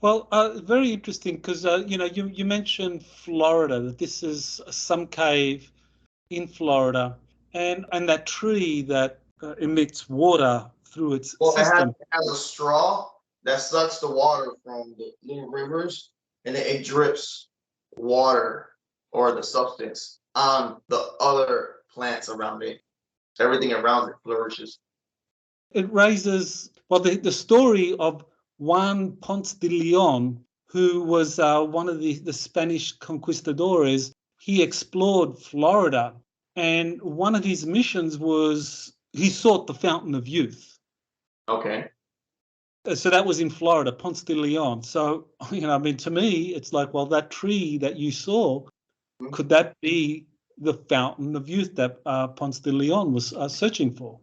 Well, very interesting because you mentioned Florida, that this is some cave in Florida, and that tree that emits water through its Well, system. it has a straw that sucks the water from the little rivers, and it drips water or the substance on the other plants around it. Everything around it flourishes. It raises, well, the story of Juan Ponce de Leon, who was one of the Spanish conquistadores. He explored Florida, and one of his missions was he sought the Fountain of Youth. Okay. So that was in Florida, Ponce de Leon. So, I mean, to me, it's like, well, that tree that you saw, Mhm. could that be the Fountain of Youth that Ponce de Leon was searching for?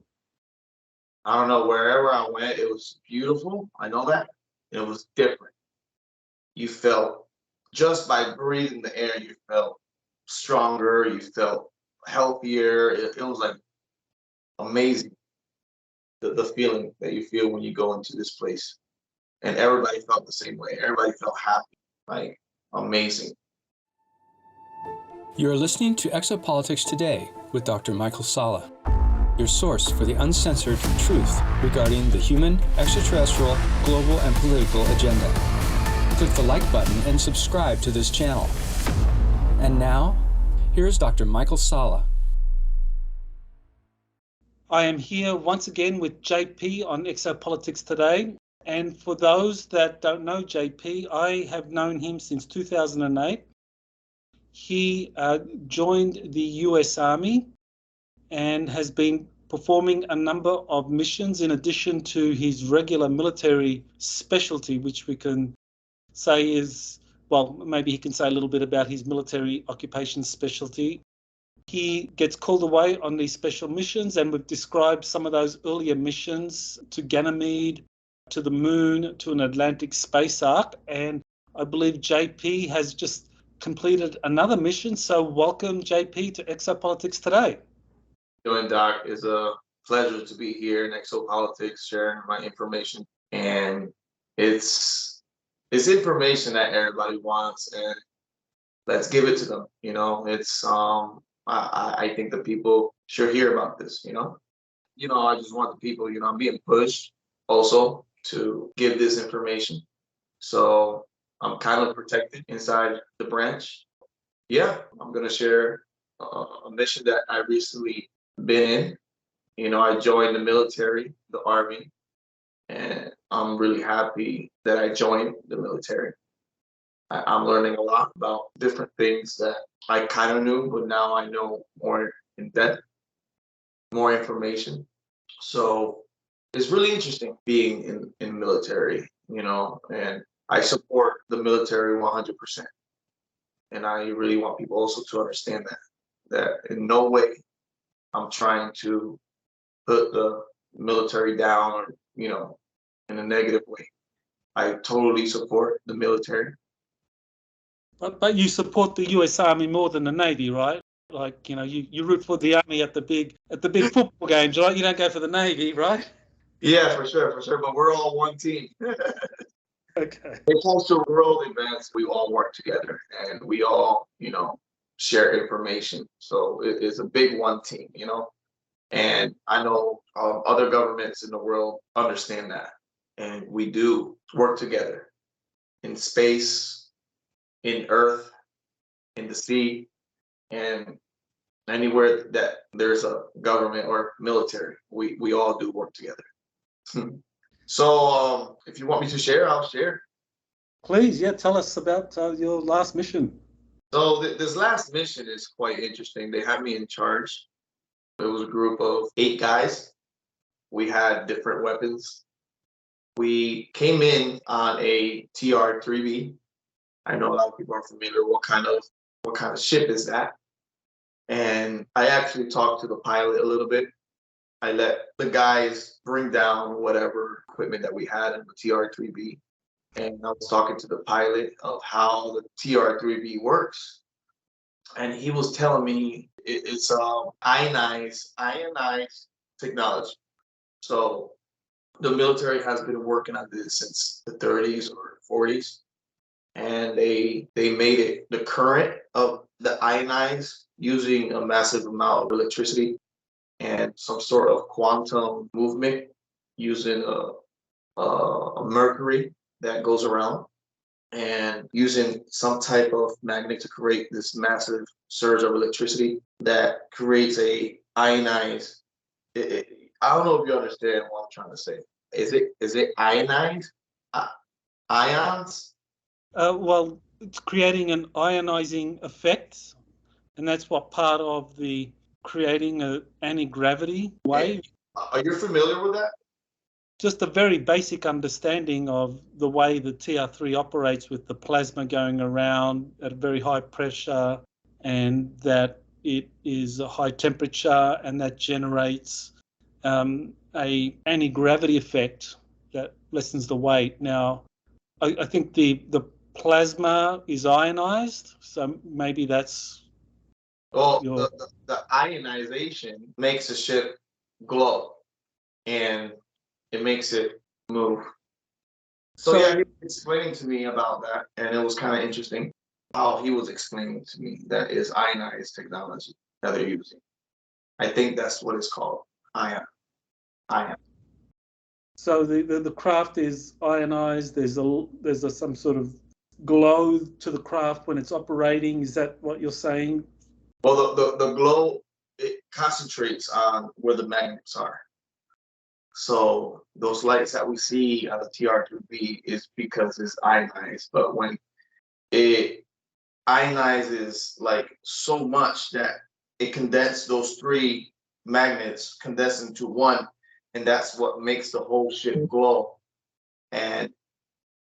I don't know. Wherever I went, it was beautiful. I know that. It was different. You felt just by breathing the air, you felt stronger. You felt healthier. It was like amazing. The feeling that you feel when you go into this place. And everybody felt the same way. Everybody felt happy, like amazing. You are listening to Exopolitics Today with Dr. Michael Sala, your source for the uncensored truth regarding the human, extraterrestrial, global, and political agenda. Click the like button and subscribe to this channel. And now, here's Dr. Michael Sala. I am here once again with JP on Exopolitics Today. And for those that don't know JP, I have known him since 2008. He joined the US Army and has been performing a number of missions in addition to his regular military specialty, which we can say is, well, maybe he can say a little bit about his military occupation specialty. He gets called away on these special missions, and we've described some of those earlier missions to Ganymede, to the moon, to an Atlantic space arc. And I believe JP has just completed another mission. So welcome, JP, to Exopolitics Today. Doing Doc, is a pleasure to be here in Exopolitics, sharing my information. And it's information that everybody wants, and let's give it to them. It's I think the people should hear about this. I just want the people. I'm being pushed also to give this information. So I'm kind of protected inside the branch. Yeah, I'm gonna share a mission that I recently been in. I joined the military, the army, and I'm really happy that I joined the military. I'm learning a lot about different things that I kind of knew, but now I know more in depth, more information. So it's really interesting being in military, and I support the military 100%. And I really want people also to understand that in no way I'm trying to put the military down or, in a negative way. I totally support the military. But you support the US Army more than the Navy, right? Like, you root for the Army at the big football games, right? You don't go for the Navy, right? Yeah, for sure, for sure. But we're all one team. Okay. When it comes to world events, we all work together and we all, share information. So it's a big one team. And I know other governments in the world understand that. And we do work together in space, in earth, in the sea, and anywhere that there's a government or military. We all do work together. So if you want me to share, I'll share. Please, yeah, tell us about your last mission. So this last mission is quite interesting. They had me in charge. It was a group of 8 guys. We had different weapons. We came in on a TR-3B. I know a lot of people are familiar. What kind of ship is that? And I actually talked to the pilot a little bit. I let the guys bring down whatever equipment that we had in the TR-3B. And I was talking to the pilot of how the TR-3B works. And he was telling me it's ionized technology. So the military has been working on this since the 30s or 1940s, and they made it the current of the ionize using a massive amount of electricity and some sort of quantum movement using a mercury that goes around and using some type of magnet to create this massive surge of electricity that creates a ionized. I don't know if you understand what I'm trying to say. Is it ionized? Ions? Well, it's creating an ionizing effect, and that's what part of the creating an anti-gravity wave. Are you familiar with that? Just a very basic understanding of the way the TR3 operates with the plasma going around at a very high pressure, and that it is a high temperature, and that generates a anti-gravity effect that lessens the weight. Now, I think the plasma is ionized, so maybe that's the ionization makes the ship glow, and it makes it move. So yeah, he was explaining to me about that, and it was kind of interesting how he was explaining to me that is ionized technology that they're using. I think that's what it's called, ion. So the craft is ionized. There's some sort of glow to the craft when it's operating. Is that what you're saying? Well, the glow, it concentrates on where the magnets are. So those lights that we see on the TR3B is because it's ionized. But when it ionizes like so much that it condenses those three magnets condense into one, and that's what makes the whole ship glow and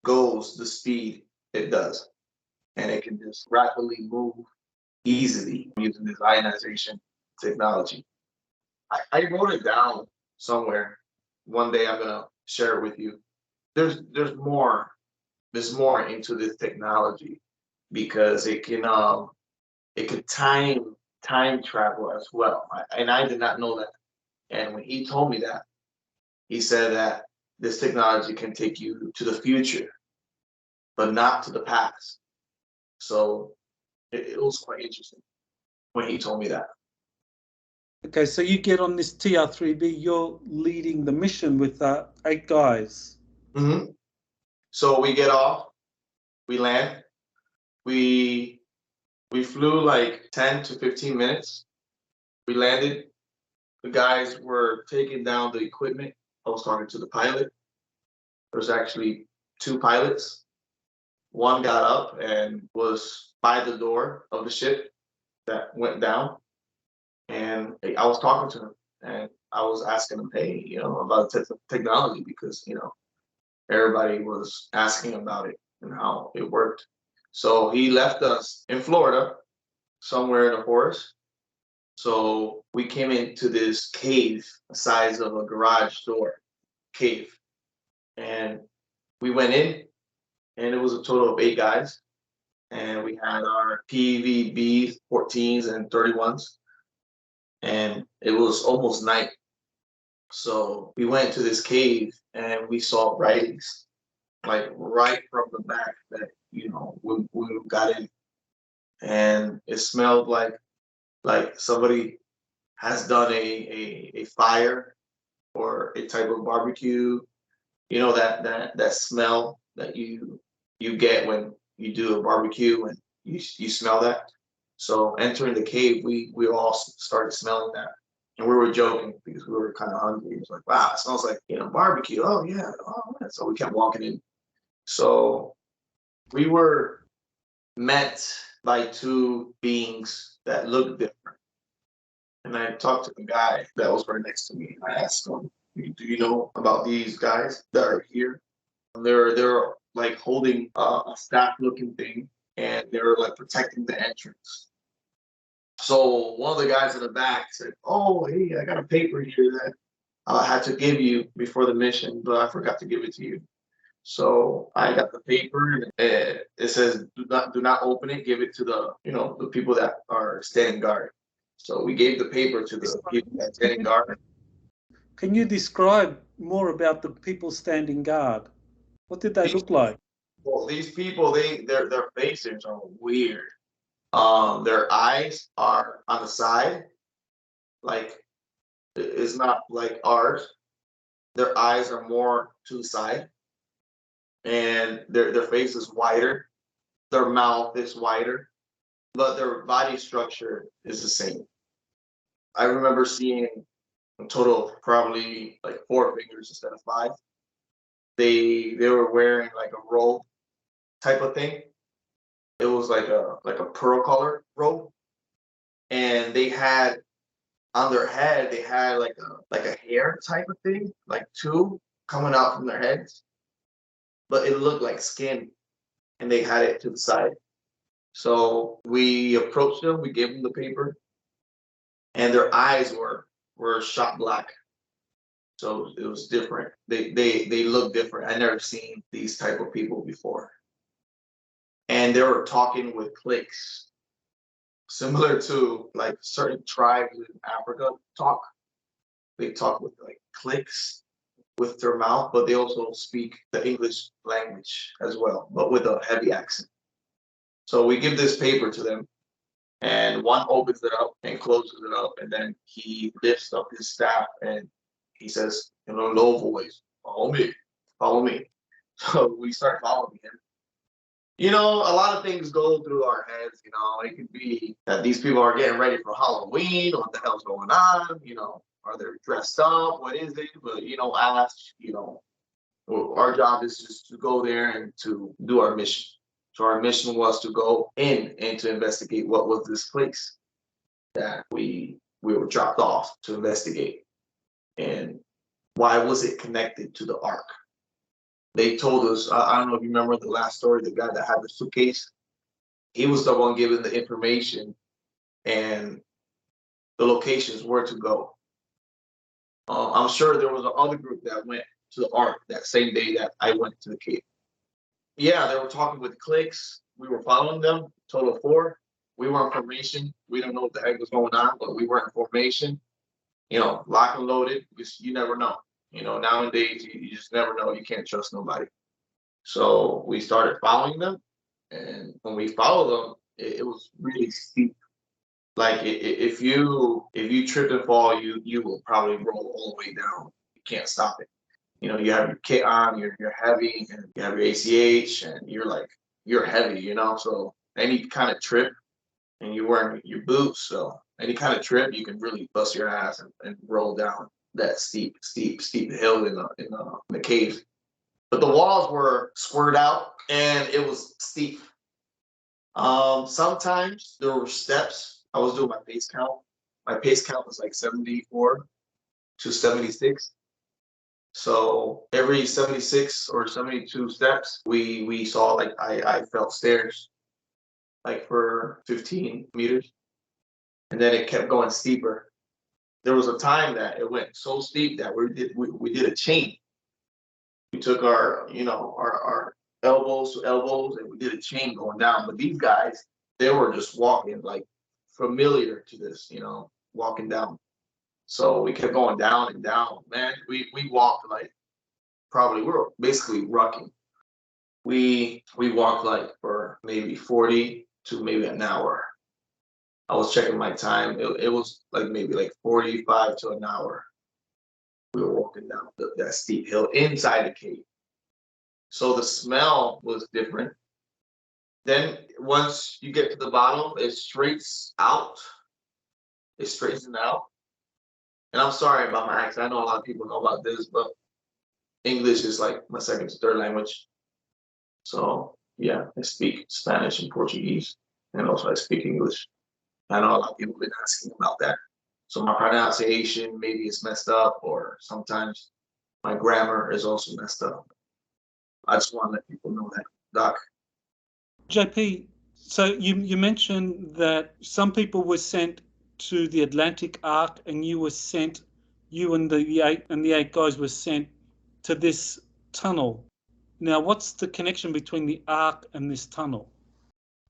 goes the speed it does. And it can just rapidly move easily using this ionization technology. I wrote it down somewhere. One day I'm gonna share it with you. There's more into this technology because it can time travel as well. And I did not know that. And when he told me that, he said that this technology can take you to the future, but not to the past. So it was quite interesting when he told me that. Okay, so you get on this TR3B, you're leading the mission with 8 guys. Mm-hmm. So we get off, we land, we flew like 10 to 15 minutes. We landed. The guys were taking down the equipment. I was talking to the pilot. There's actually 2 pilots. One got up and was by the door of the ship that went down. And I was talking to him, and I was asking him, hey, about technology, because, everybody was asking about it and how it worked. So he left us in Florida, somewhere in the forest. So we came into this cave, the size of a garage door cave. And we went in, and it was a total of 8 guys. And we had our PVB 14s and 31s. And it was almost night. So we went to this cave, and we saw writings, like right from the back that, we got in. And it smelled like somebody has done a fire or a type of barbecue. That smell that you get when you do a barbecue and you smell that. So entering the cave, we all started smelling that, and we were joking because we were kind of hungry. It was like, wow, it smells like barbecue. Oh yeah, oh man. So we kept walking in. So we were met by 2 beings that looked different. And I talked to the guy that was right next to me. I asked him, do you know about these guys that are here? They're like holding a staff-looking thing, and they're like protecting the entrance. So one of the guys in the back said, oh, hey, I got a paper here that I had to give you before the mission, but I forgot to give it to you. So I got the paper, and it says, do not open it. Give it to the people that are standing guard. So we gave the paper to the people that standing guard. Can you describe more about the people standing guard? What did they look like? Well, these people, their faces are weird. Their eyes are on the side, like it's not like ours. Their eyes are more to the side, and their face is wider. Their mouth is wider, but their body structure is the same. I remember seeing a total of probably like 4 fingers instead of 5. They were wearing like a robe type of thing. It was like a pearl color robe, and they had on their head they had like a hair type of thing, like two coming out from their heads, but it looked like skin, and they had it to the side. So we approached them, we gave them the paper, and their eyes were shot black. So it was different. They look different. I never seen these type of people before. And they were talking with clicks, similar to like certain tribes in Africa talk. They talk with like clicks with their mouth, but they also speak the English language as well, but with a heavy accent. So we give this paper to them, and one opens it up and closes it up, and then he lifts up his staff and he says in a low voice, "Follow me, follow me." So we start following him. You know, a lot of things go through our heads. You know, it could be that these people are getting ready for Halloween. What the hell's going on? You know, are they dressed up? What is it? But you know, ask. You know, our job is just to go there and to do our mission. So our mission was to go in and to investigate what was this place that we were dropped off to investigate, and why was it connected to the ark. They told us, I don't know if you remember the last story, the guy that had the suitcase, he was the one giving the information and the locations where to go. I'm sure there was another group that went to the ark that same day that I went to the cave. Yeah, they were talking with clicks. We were following them, total of 4. We were in formation. We don't know what the heck was going on, but we were in formation. You know, lock and loaded, because you never know. You know, nowadays you just never know. You can't trust nobody. So we started following them, and when we followed them, it was really steep. Like if you trip and fall, you will probably roll all the way down. You can't stop it. You know, you have your kit on, you're heavy, and you have your ACH, and you're heavy. You know, so any kind of trip, and you're wearing your boots, so any kind of trip, you can really bust your ass and roll down that steep hill in the cave. But the walls were squared out and it was steep. Sometimes there were steps. I was doing my pace count. My pace count was like 74 to 76. So every 76 or 72 steps, we saw like I felt stairs like for 15 meters. And then it kept going steeper. There was a time that it went so steep that we did a chain. We took our elbows to elbows, and we did a chain going down. But these guys, they were just walking like familiar to this, you know, walking down. So we kept going down and down. Man, we walked like probably we were basically rucking. We walked like for maybe 40 to maybe an hour. I was checking my time. It was like maybe like 45 to an hour. We were walking down that steep hill inside the cave. So the smell was different. Then once you get to the bottom, it straightens out. It straightens out. And I'm sorry about my accent. I know a lot of people know about this, but English is like my second to third language. So yeah, I speak Spanish and Portuguese, and also I speak English. I know a lot of people have been asking about that. So my pronunciation maybe is messed up, or sometimes my grammar is also messed up. I just want to let people know that, Doc. JP, so you mentioned that some people were sent to the Atlantic Ark, and you and the eight guys were sent to this tunnel. Now, what's the connection between the Ark and this tunnel?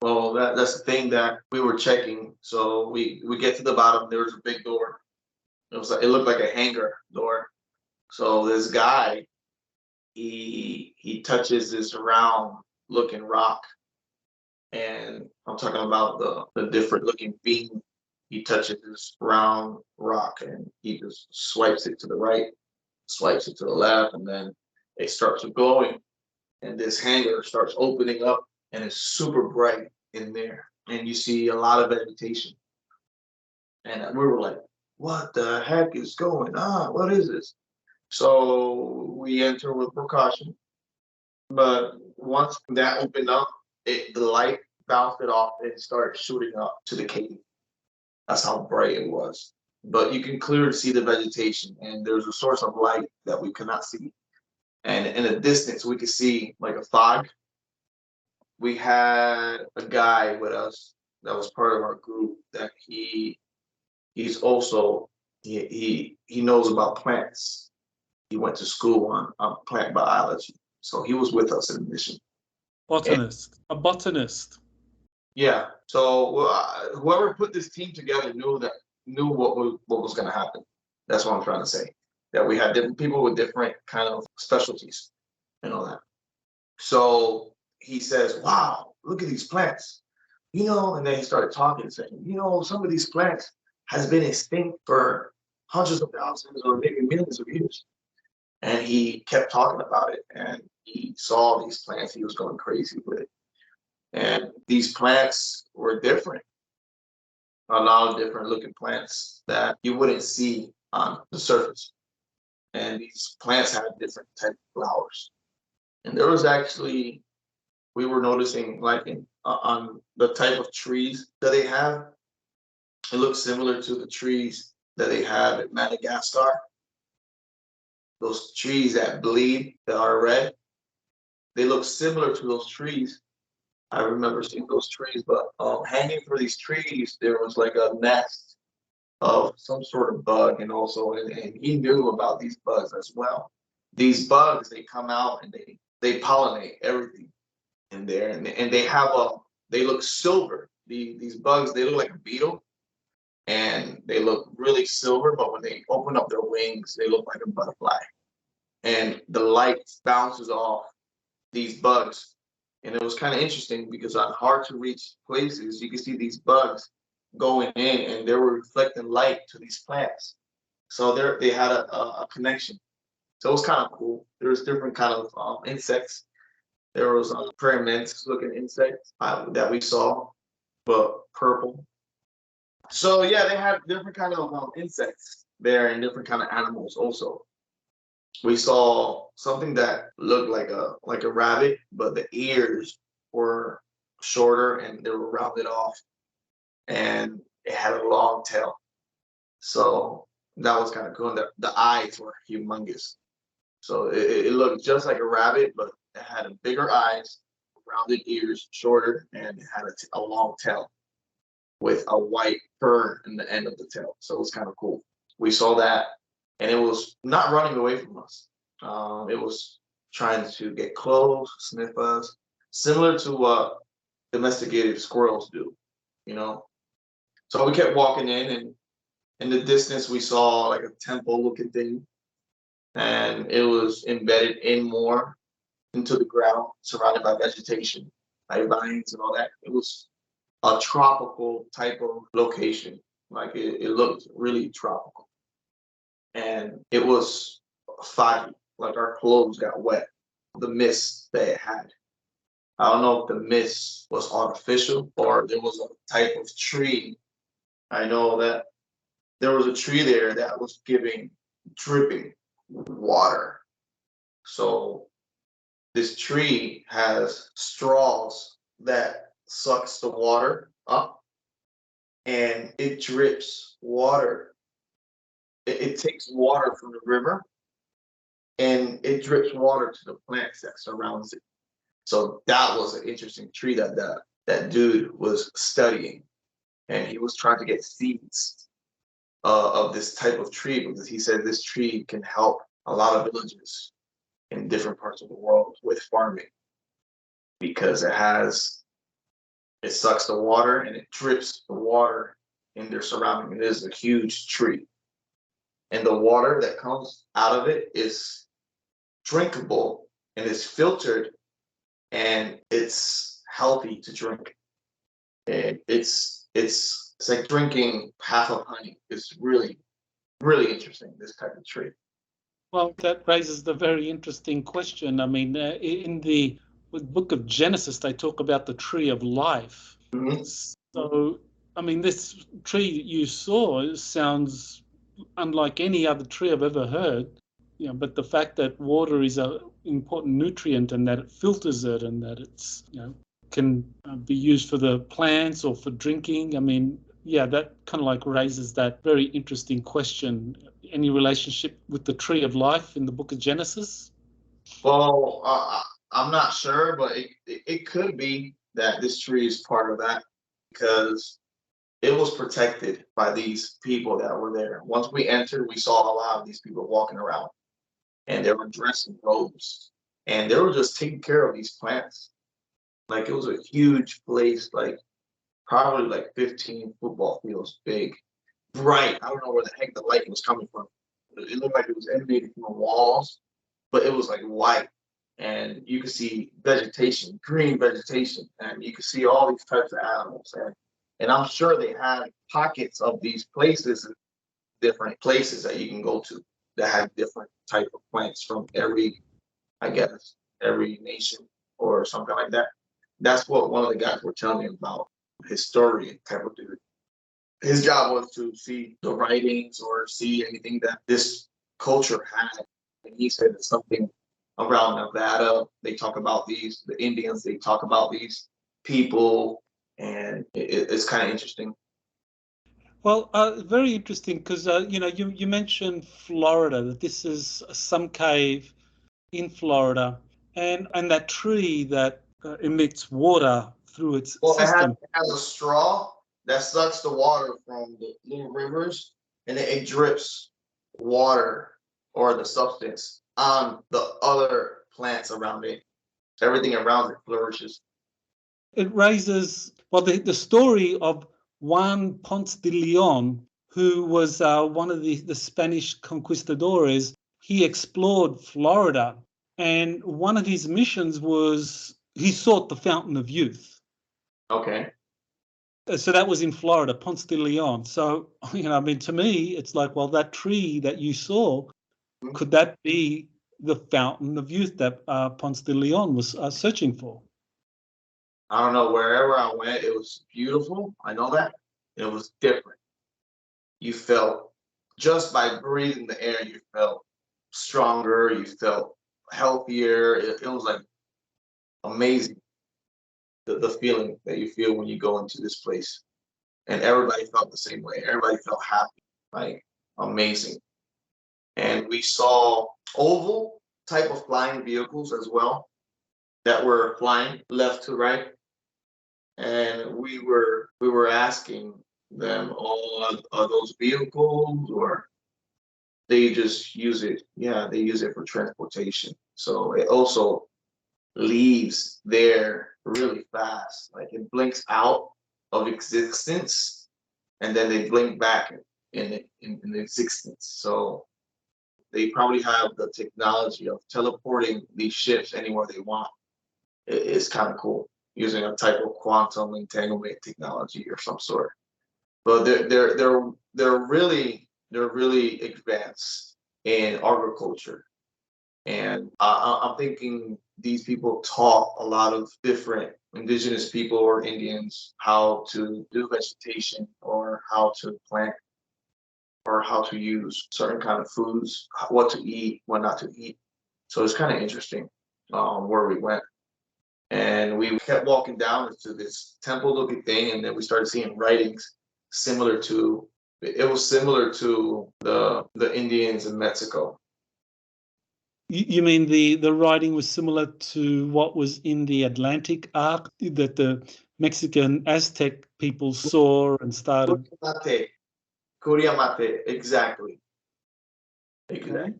Well, that's the thing that we were checking. So we get to the bottom. There was a big door. It looked like a hangar door. So this guy, he touches this round looking rock. And I'm talking about the different looking beam. He touches this round rock and he just swipes it to the right, swipes it to the left, and then it starts glowing. And this hangar starts opening up and it's super bright in there. And you see a lot of vegetation. And we were like, what the heck is going on? What is this? So we enter with precaution. But once that opened up, the light bounced it off and started shooting up to the cave. That's how bright it was. But you can clearly see the vegetation, and there's a source of light that we could not see. And in the distance, we could see like a fog. We had a guy with us that was part of our group that he's also he knows about plants. He went to school on plant biology, so he was with us in the mission. A botanist. Yeah. So whoever put this team together knew what was going to happen. That's what I'm trying to say. That we had different people with different kind of specialties and all that. So he says, "Wow, look at these plants." And then he started talking and saying, some of these plants has been extinct for hundreds of thousands or maybe millions of years. And he kept talking about it, and he saw these plants. He was going crazy with it. And these plants were different. A lot of different looking plants that you wouldn't see on the surface. And these plants had different type of flowers. And there was actually, we were noticing like on the type of trees that they have, it looks similar to the trees that they have in Madagascar. Those trees that bleed, that are red, they look similar to those trees. I remember seeing those trees, but hanging from these trees, there was like a nest of some sort of bug, and he knew about these bugs as well. These bugs, they come out and they pollinate everything in there, and they look silver. These bugs, they look like a beetle, and they look really silver, but when they open up their wings, they look like a butterfly. And the light bounces off these bugs. And it was kind of interesting because on hard to reach places, you can see these bugs going in and they were reflecting light to these plants. So they had a connection. So it was kind of cool. There was different kind of insects. There was praying mantis looking insects that we saw, but purple. So yeah, they had different kind of insects there and different kind of animals also. We saw something that looked like a rabbit, but the ears were shorter and they were rounded off, and it had a long tail. So that was kind of cool. And the eyes were humongous. So it looked just like a rabbit, but it had bigger eyes, rounded ears, shorter, and it had a long tail with a white fur in the end of the tail. So it was kind of cool. We saw that. And it was not running away from us. It was trying to get close, sniff us, similar to what domesticated squirrels do, So we kept walking in, and in the distance we saw like a temple-looking thing, and it was embedded in more into the ground, surrounded by vegetation, like vines and all that. It was a tropical type of location. Like it looked really tropical. And it was foggy, like our clothes got wet, the mist that it had. I don't know if the mist was artificial or there was a type of tree. I know that there was a tree there that was dripping water. So this tree has straws that sucks the water up, and it drips water. It takes water from the river and it drips water to the plants that surrounds it. So that was an interesting tree that dude was studying, and he was trying to get seeds of this type of tree because he said this tree can help a lot of villages in different parts of the world with farming because it sucks the water and it drips the water in their surrounding. It is a huge tree. And the water that comes out of it is drinkable and is filtered and it's healthy to drink. And it's like drinking half of honey. It's really, really interesting, this type of tree. Well, that raises the very interesting question. I mean, in the book of Genesis, they talk about the tree of life. Mm-hmm. So, I mean, this tree you saw sounds unlike any other tree I've ever heard. But the fact that water is an important nutrient and that it filters it and that it's, can be used for the plants or for drinking. I mean, yeah, that kind of like raises that very interesting question. Any relationship with the tree of life in the book of Genesis? Well, I'm not sure, but it could be that this tree is part of that, because it was protected by these people that were there. Once we entered, we saw a lot of these people walking around, and they were dressed in robes, and they were just taking care of these plants. Like, it was a huge place, like probably like 15 football fields big, bright. I don't know where the heck the light was coming from. It looked like it was emanating from the walls, but it was like white. And you could see vegetation, green vegetation, and you could see all these types of animals. And I'm sure they had pockets of these places, different places that you can go to that have different type of plants from every, I guess, every nation or something like that. That's what one of the guys were telling me about, historian type of dude. His job was to see the writings or see anything that this culture had. And he said that something around Nevada, they talk about these, the Indians, they talk about these people, and it's kind of interesting. Well, very interesting because, you mentioned Florida, that this is some cave in Florida, and that tree that emits water through its Well, system. it has a straw that sucks the water from the little rivers, and it drips water or the substance on the other plants around it. Everything around it flourishes. It raises, well, the story of Juan Ponce de Leon, who was one of the Spanish conquistadores. He explored Florida, and one of his missions was he sought the fountain of youth. Okay. So that was in Florida, Ponce de Leon. So, I mean, to me, it's like, well, that tree that you saw, could that be the fountain of youth that Ponce de Leon was searching for? I don't know, wherever I went, it was beautiful. I know that. It was different. You felt, just by breathing the air, you felt stronger, you felt healthier. It was like amazing, the feeling that you feel when you go into this place. And everybody felt the same way. Everybody felt happy, like amazing. And we saw oval type of flying vehicles as well that were flying left to right. And we were asking them, oh, are those vehicles, or they just use it? Yeah, they use it for transportation. So it also leaves there really fast. Like, it blinks out of existence, and then they blink back in existence. So they probably have the technology of teleporting these ships anywhere they want. It's kind of cool, using a type of quantum entanglement technology or some sort. But they're really advanced in agriculture, and I'm thinking these people taught a lot of different indigenous people or Indians how to do vegetation, or how to plant, or how to use certain kind of foods, what to eat, what not to eat. So it's kind of interesting where we went. And we kept walking down into this temple looking thing, and then we started seeing writings similar to, it was similar to the Indians in Mexico. You mean the writing was similar to what was in the Atlantic arc that the Mexican Aztec people saw and started? Curiamate, exactly. Okay.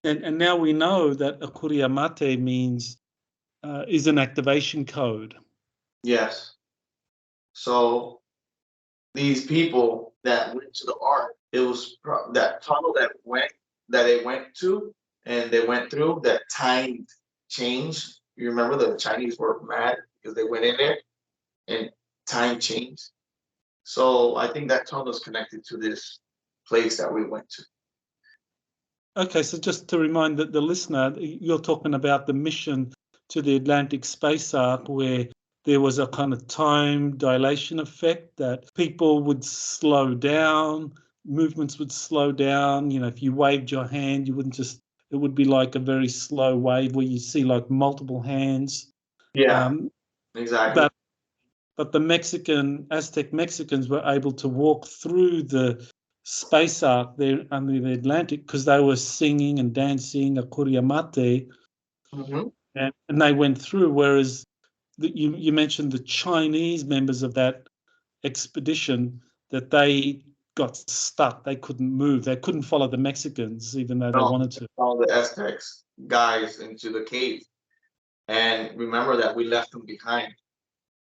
And now we know that a Curiamate means is an activation code. Yes. So these people that went to the ark, it was that tunnel that they went to, and they went through, that time change You remember the Chinese were mad because they went in there and time changed. So I think that tunnel is connected to this place that we went to. Okay, so just to remind the listener, you're talking about the mission to the Atlantic space arc where there was a kind of time dilation effect that people would slow down, movements would slow down. You know, if you waved your hand, you wouldn't just, it would be like a very slow wave where you see like multiple hands. Yeah, exactly. But the Aztec Mexicans were able to walk through the space arc there under the Atlantic because they were singing and dancing a kuriamate, Mm-hmm. and they went through, whereas you mentioned the Chinese members of that expedition, that they got stuck. They couldn't move. They couldn't follow the Mexicans, even though they wanted to. All the Aztecs guys into the cave. And remember that we left them behind.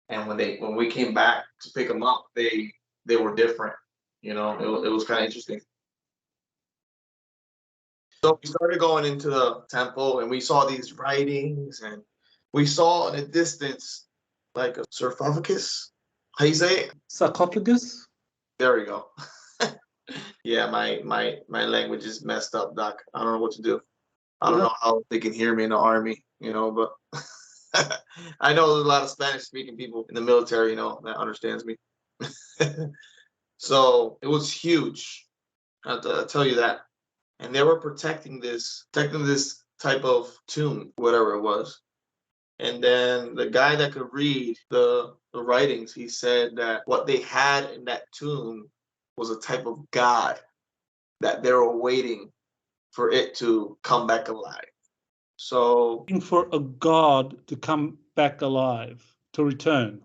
And when we came back to pick them up, they were different. You know, it was kind of interesting. So we started going into the temple and we saw these writings and we saw in the distance like a sarcophagus. How you say it? Sarcophagus? There we go. Yeah, my language is messed up, Doc. I don't know what to do. I don't know how they can hear me in the army, you know, but I know there's a lot of Spanish speaking people in the military, you know, that understands me. So it was huge. I have to tell you that. And they were protecting this type of tomb, whatever it was. And then the guy that could read the writings, he said that what they had in that tomb was a type of god that they were waiting for it to come back alive. So for a god to come back alive, to return.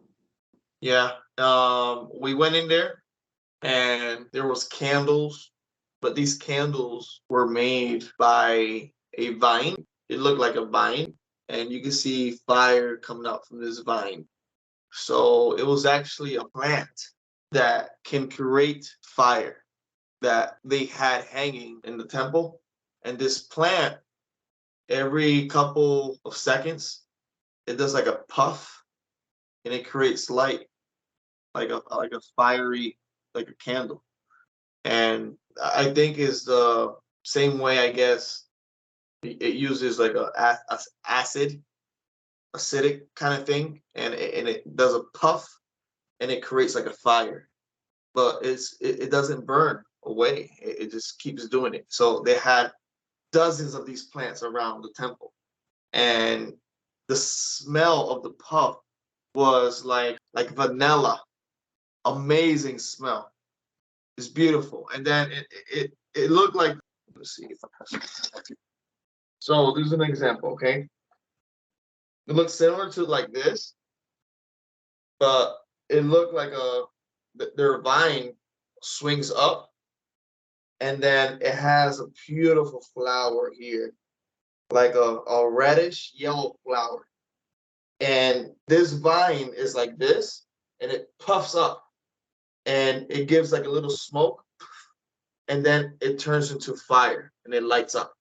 Yeah, we went in there and there was candles, but these candles were made by a vine. It looked like a vine, and you can see fire coming out from this vine. So it was actually a plant that can create fire that they had hanging in the temple. And this plant, every couple of seconds, it does like a puff and it creates light, like a fiery, like a candle. And I think is the same way, I guess, it uses like a acidic kind of thing, and it does a puff and it creates like a fire, but it doesn't burn away. It just keeps doing it. So they had dozens of these plants around the temple, and the smell of the puff was like vanilla. Amazing smell. It's beautiful. And then it looked like, let's see if I can. So this is an example, okay? It looks similar to like this, but it looked like their vine swings up, and then it has a beautiful flower here, like a reddish yellow flower. And this vine is like this, and it puffs up, and it gives like a little smoke, and then it turns into fire, and it lights up.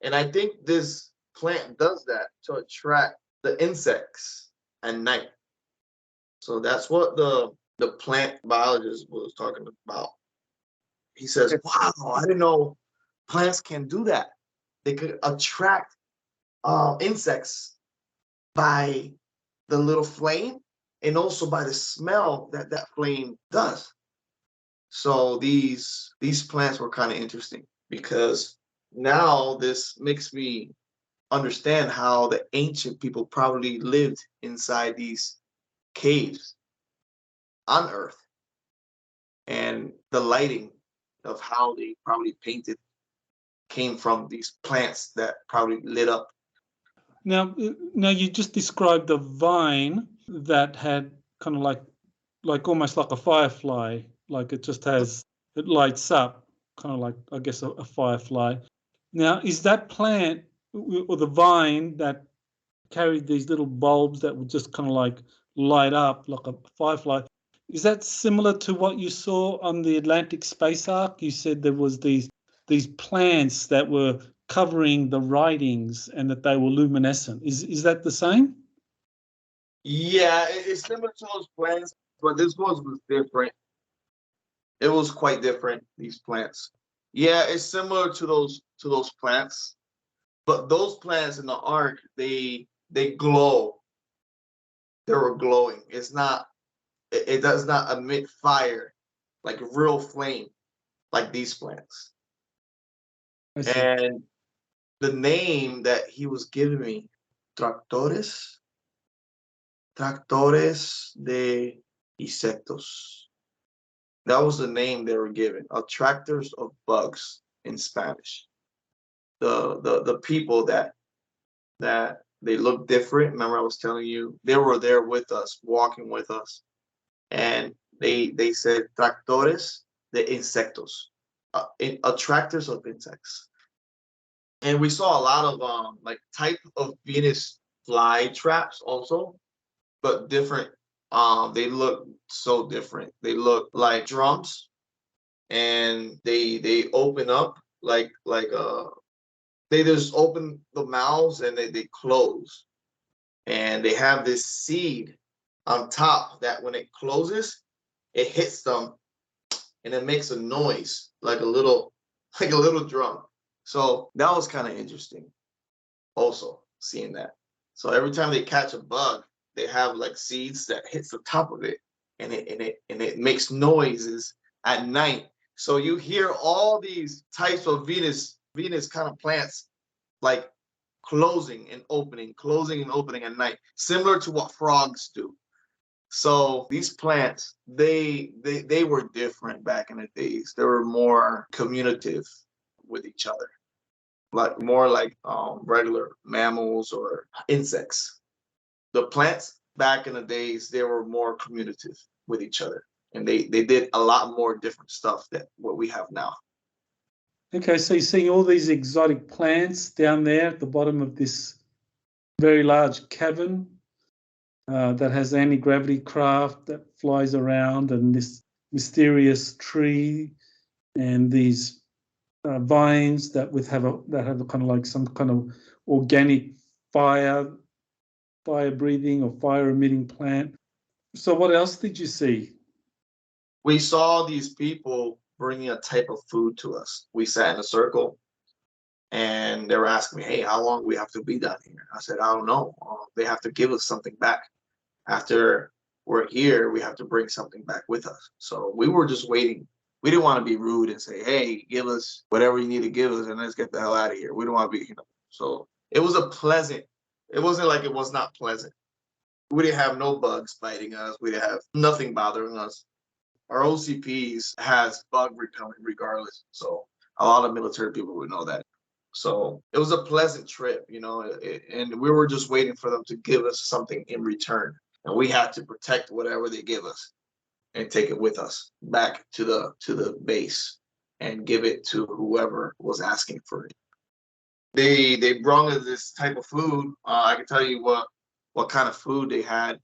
And I think this plant does that to attract the insects at night. So that's what the plant biologist was talking about. He says, wow, I didn't know plants can do that. They could attract insects by the little flame and also by the smell that flame does. So these plants were kind of interesting, because now this makes me understand how the ancient people probably lived inside these caves on Earth, and the lighting of how they probably painted came from these plants that probably lit up. Now you just described the vine that had kind of like almost like a firefly, like it lights up, kind of like, I guess, a firefly. Now, is that plant or the vine that carried these little bulbs that would just kind of like light up like a firefly, is that similar to what you saw on the Atlantic space arc? You said there was these plants that were covering the writings and that they were luminescent. Is that the same? Yeah, it's similar to those plants, but this one was different. It was quite different, these plants. Yeah, it's similar to those plants, but those plants in the ark, they glow. They were glowing. It does not emit fire like real flame like these plants. I see. And the name that he was giving me, tractores, tractores de insectos. That was the name they were given, attractors of bugs in Spanish. The people that they look different. Remember, I was telling you they were there with us, walking with us, and they said tractores de insectos, attractors of insects. And we saw a lot of like type of Venus fly traps also, but different. They look so different. They look like drums, and they open up like they just open the mouths and they close, and they have this seed on top that when it closes, it hits them and it makes a noise like a little drum. So that was kind of interesting also seeing that. So every time they catch a bug, they have like seeds that hits the top of it, and it makes noises at night. So you hear all these types of Venus kind of plants like closing and opening at night, similar to what frogs do. So these plants, they were different back in the days. They were more communicative with each other, like more like regular mammals or insects. The plants back in the days, they were more communicative with each other, and they did a lot more different stuff than what we have now. Okay, so you're seeing all these exotic plants down there at the bottom of this very large cavern that has anti-gravity craft that flies around, and this mysterious tree, and these vines that have a kind of like some kind of organic fire breathing or fire emitting plant. So what else did you see? We saw these people bringing a type of food to us. We sat in a circle, and they were asking me, "Hey, how long do we have to be down here?" I said, "I don't know. They have to give us something back. After we're here, we have to bring something back with us." So we were just waiting. We didn't want to be rude and say, "Hey, give us whatever you need to give us, and let's get the hell out of here." We don't want to be, So it was it wasn't like it was not pleasant. We didn't have no bugs biting us. We didn't have nothing bothering us. Our OCPs has bug repellent regardless. So a lot of military people would know that. So it was a pleasant trip, and we were just waiting for them to give us something in return. And we had to protect whatever they give us and take it with us back to the base and give it to whoever was asking for it. They brought us this type of food. I can tell you what kind of food they had.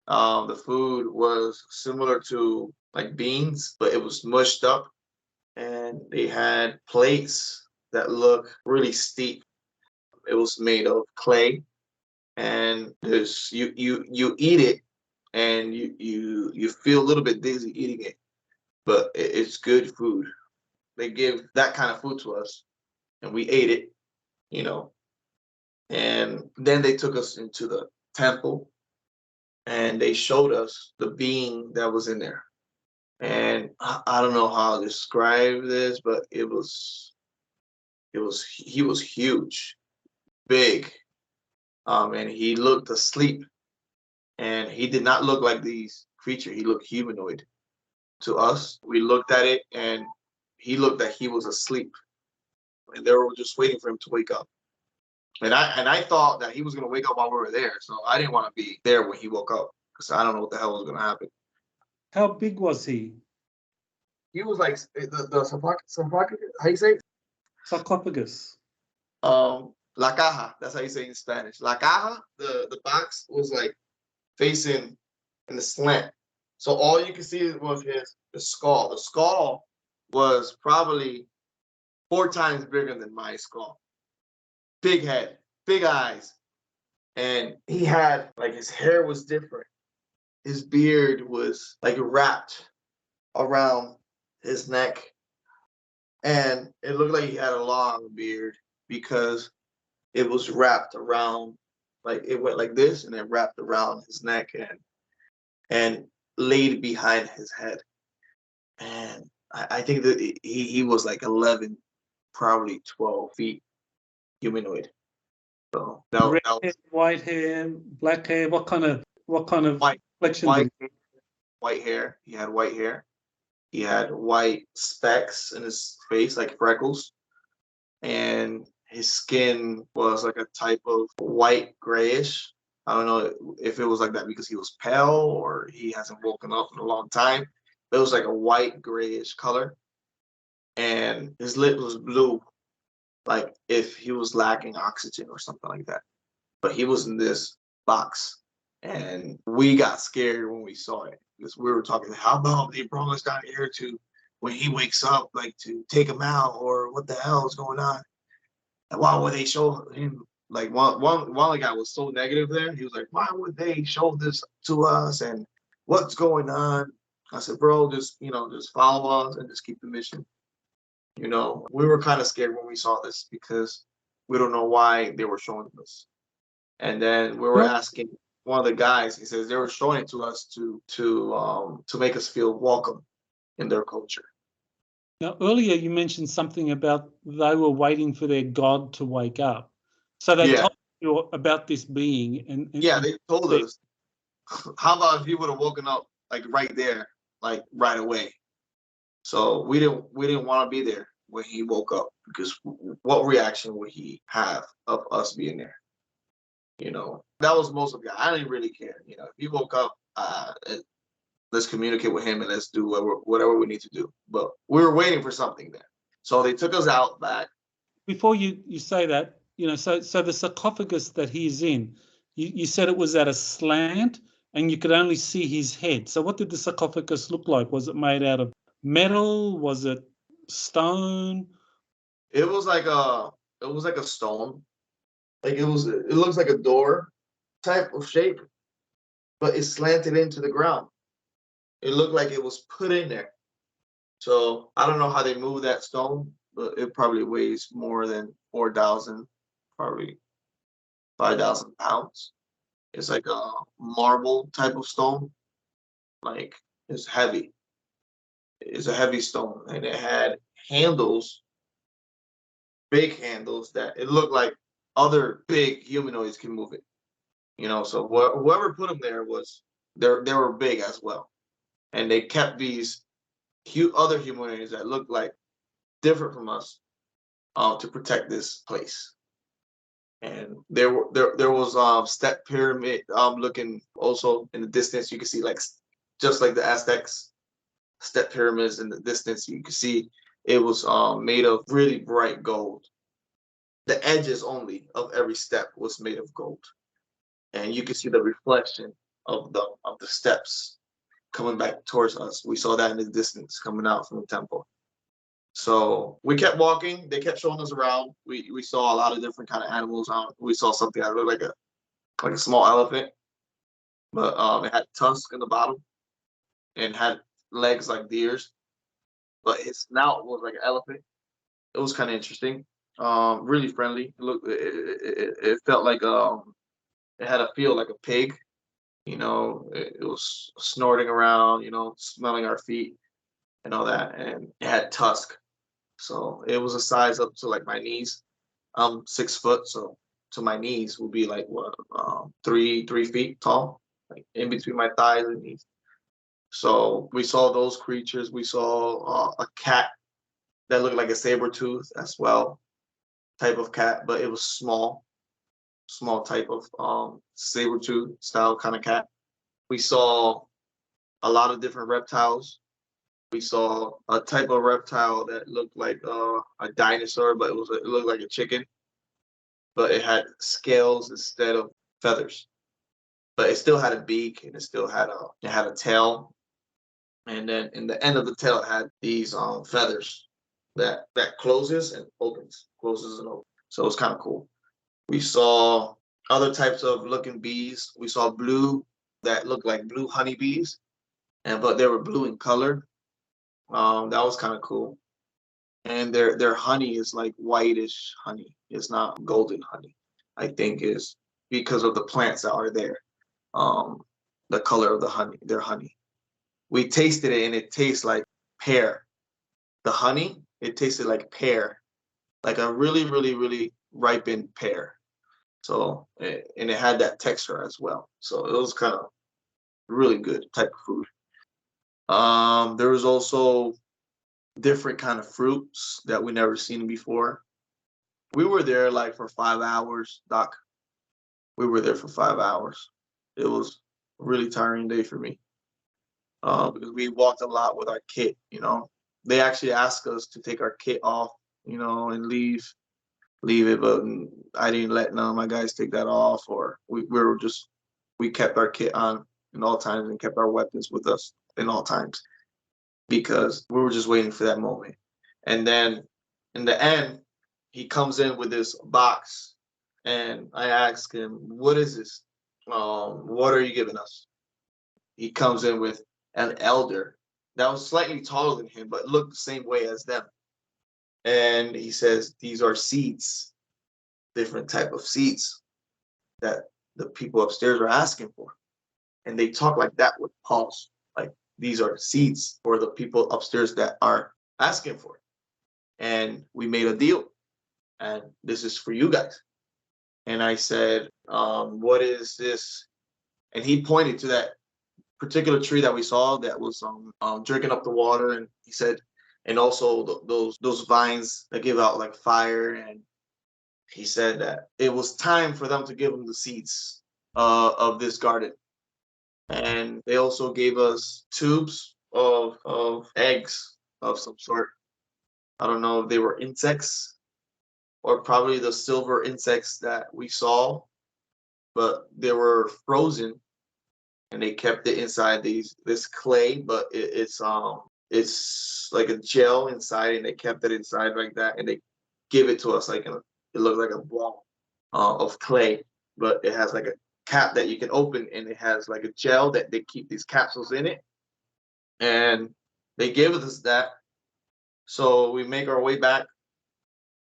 The food was similar to like beans, but it was mushed up, and they had plates that look really steep. It was made of clay, and there's you eat it, and you feel a little bit dizzy eating it, but it's good food. They give that kind of food to us, and we ate it, and then they took us into the temple, and they showed us the being that was in there. And I don't know how to describe this, but he was huge, big, and he looked asleep, and he did not look like these creatures. He looked humanoid to us. We looked at it, and he looked like he was asleep, and they were just waiting for him to wake up. And I thought that he was gonna wake up while we were there, so I didn't want to be there when he woke up because I don't know what the hell was gonna happen. How big was he? He was like the sarcophagus. How you say it? Sarcophagus. La caja. That's how you say it in Spanish. La caja. The box was like facing in the slant, so all you could see was the skull. The skull was probably 4 times bigger than my skull. big head, big eyes. And he had, like, his hair was different. His beard was like wrapped around his neck. And it looked like he had a long beard because it was wrapped around, like it went like this and then wrapped around his neck and laid behind his head. And I think that he was like 11, probably 12 feet humanoid. So Red that hair, was white hair, black hair. What kind of white, complexion? white hair. He had white hair. He had white specks in his face, like freckles. And his skin was like a type of white grayish. I don't know if it was like that because he was pale or he hasn't woken up in a long time. But it was like a white grayish color. And his lip was blue, like if he was lacking oxygen or something like that. But he was in this box. And we got scared when we saw it because we were talking, how about they brought us down here to when he wakes up, like to take him out, or what the hell is going on? And why would they show him? Like one guy was so negative there. He was like, why would they show this to us? And what's going on? I said, bro, just just follow us and just keep the mission. We were kind of scared when we saw this because we don't know why they were showing this. And then we were asking one of the guys. He says they were showing it to us to make us feel welcome in their culture. Now, earlier you mentioned something about they were waiting for their god to wake up. So they told you about this being, and they told us. How about if he would have woken up like right there, like right away? So we didn't want to be there when he woke up because what reaction would he have of us being there? That was most of it. I didn't really care. If he woke up, let's communicate with him and let's do whatever we need to do. But we were waiting for something there. So they took us out back. Before you say that, so the sarcophagus that he's in, you said it was at a slant and you could only see his head. So what did the sarcophagus look like? Was it made out of metal? Was it stone? It was like a stone. Like it looks like a door type of shape, but it slanted into the ground. It looked like it was put in there. So I don't know how they moved that stone, but it probably weighs more than 4,000, probably 5,000 pounds. It's like a marble type of stone. Like it's heavy. It's a heavy stone, and it had handles, big handles that it looked like other big humanoids can move it. So whoever put them there they were big as well, and they kept these other humanoids that looked like different from us to protect this place. And there was step pyramid looking also in the distance. You can see like just like the Aztecs step pyramids in the distance. You can see it was made of really bright gold. The edges only of every step was made of gold, and you can see the reflection of the steps coming back towards us. We saw that in the distance coming out from the temple. So we kept walking. They kept showing us around. We saw a lot of different kind of animals. We saw something that looked like a small elephant, but it had tusks in the bottom and had legs like deers, but its snout was like an elephant. It was kind of interesting. Really friendly. It felt like it had a feel like a pig. It was snorting around, smelling our feet and all that, and it had tusk. So it was a size up to like my knees. I'm 6 foot, so to my knees would be like what 3 feet tall, like in between my thighs and knees. So we saw those creatures. We saw a cat that looked like a saber tooth as well, type of cat, but it was small type of saber tooth style kind of cat. We saw a lot of different reptiles. We saw a type of reptile that looked like a dinosaur, but it looked like a chicken, but it had scales instead of feathers. But it still had a beak and it had a tail, and then in the end of the tail it had these feathers that closes and opens. So it was kind of cool. We saw other types of looking bees. We saw blue that looked like blue honeybees, but they were blue in color. That was kind of cool. And their honey is like whitish honey. It's not golden honey. I think is because of the plants that are there. The color of the honey, their honey. We tasted it and it tastes like pear. The honey, it tasted like pear, like a really, really, really ripened pear. So, and it had that texture as well. So it was kind of really good type of food. There was also different kind of fruits that we never seen before. We were there like for 5 hours, Doc. We were there for 5 hours. It was a really tiring day for me because we walked a lot with our kit, you know. They actually asked us to take our kit off, you know, and leave it, but I didn't let none of my guys take that off, or we kept our kit on in all times and kept our weapons with us in all times because we were just waiting for that moment. And then in the end, he comes in with this box and I ask him, what is this? What are you giving us? He comes in with an elder that was slightly taller than him, but looked the same way as them. And he says, these are seeds, different type of seeds that the people upstairs are asking for. And they talk like that with Paul's, like these are seeds for the people upstairs that are asking for it. And we made a deal, and this is for you guys. And I said, what is this? And he pointed to that particular tree that we saw that was drinking up the water. And he said, and also those vines that give out like fire. And he said that it was time for them to give them the seeds of this garden. And they also gave us tubes of eggs of some sort. I don't know if they were insects or probably the silver insects that we saw, but they were frozen and they kept it inside this clay, but it's like a gel inside, and they kept it inside like that, and they give it to us like it looked like a ball of clay, but it has like a cap that you can open, and it has like a gel that they keep these capsules in it, and they gave us that. So we make our way back.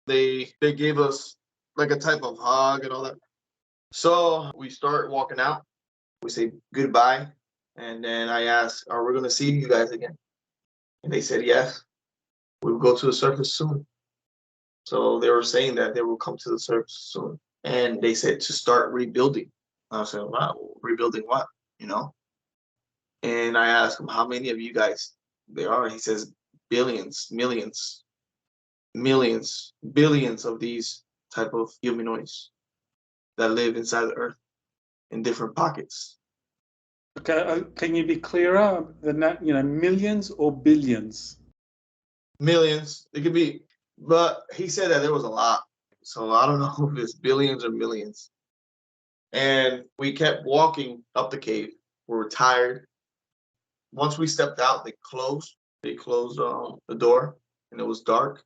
They gave us like a type of hug and all that. So we start walking out. We say goodbye, and then I asked, are we going to see you guys again? And they said yes. We will go to the surface soon. So they were saying that they will come to the surface soon. And they said to start rebuilding. I said, wow, rebuilding what? You know? And I asked him, how many of you guys there are? He says, billions, millions, millions, billions of these type of humanoids that live inside the earth in different pockets. Okay, can you be clearer than that? You know, millions or billions? Millions. It could be, but he said that there was a lot. So I don't know if it's billions or millions. And we kept walking up the cave. We were tired. Once we stepped out, they closed the door, and it was dark.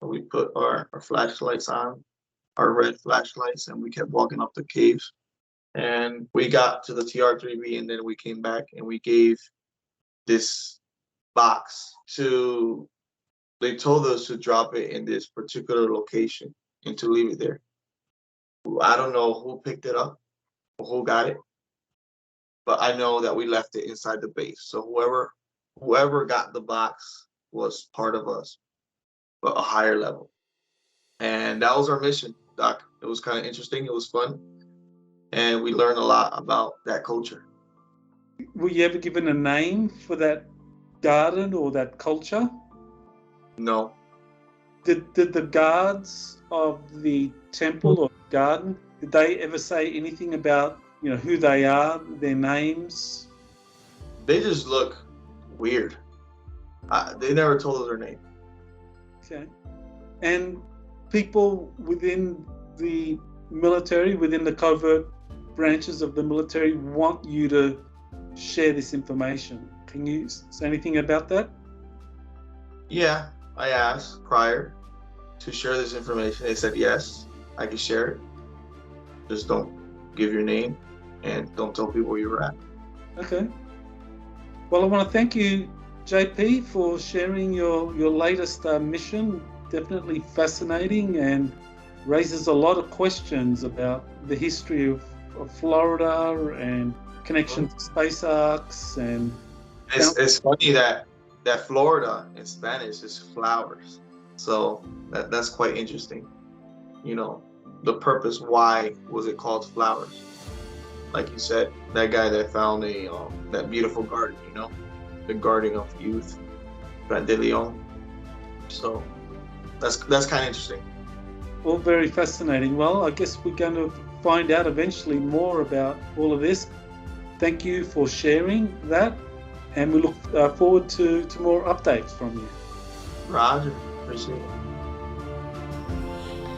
So we put our flashlights on, our red flashlights, and we kept walking up the cave. And we got to the TR3B, and then we came back and we gave this box to, they told us to drop it in this particular location and to leave it there. I don't know who picked it up or who got it, but I know that we left it inside the base. So whoever got the box was part of us, but a higher level. And that was our mission, Doc. It was kind of interesting. It was fun. And we learned a lot about that culture. Were you ever given a name for that garden or that culture? No. Did the guards of the temple or garden, did they ever say anything about, you know, who they are, their names? They just look weird. They never told us their name. Okay. And people within the military, within the covert branches of the military, want you to share this information. Can you say anything about that? Yeah, I asked prior to share this information. They said yes, I could share it. just don't give your name and don't tell people where you're at. Okay. Well, I want to thank you, JP, for sharing your latest mission. Definitely fascinating and raises a lot of questions about the history of Florida and connection to space arcs. And it's funny that Florida in Spanish is flowers, so that's quite interesting. You know, the purpose, why was it called flowers? Like you said, that guy that found that beautiful garden, you know, the Garden of Youth, Ponce De Leon. So that's kind of interesting. All very fascinating. Well, I guess we're going to find out eventually more about all of this. Thank you for sharing that, and we look forward to more updates from you. Roger, appreciate it.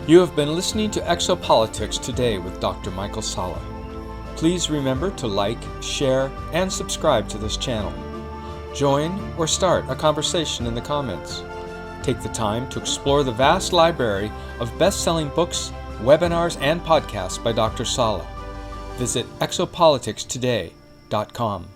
You have been listening to Exopolitics Today with Dr. Michael Salla. Please remember to like, share, and subscribe to this channel. Join or start a conversation in the comments. Take the time to explore the vast library of best-selling books, webinars, and podcasts by Dr. Salla. Visit exopoliticstoday.com.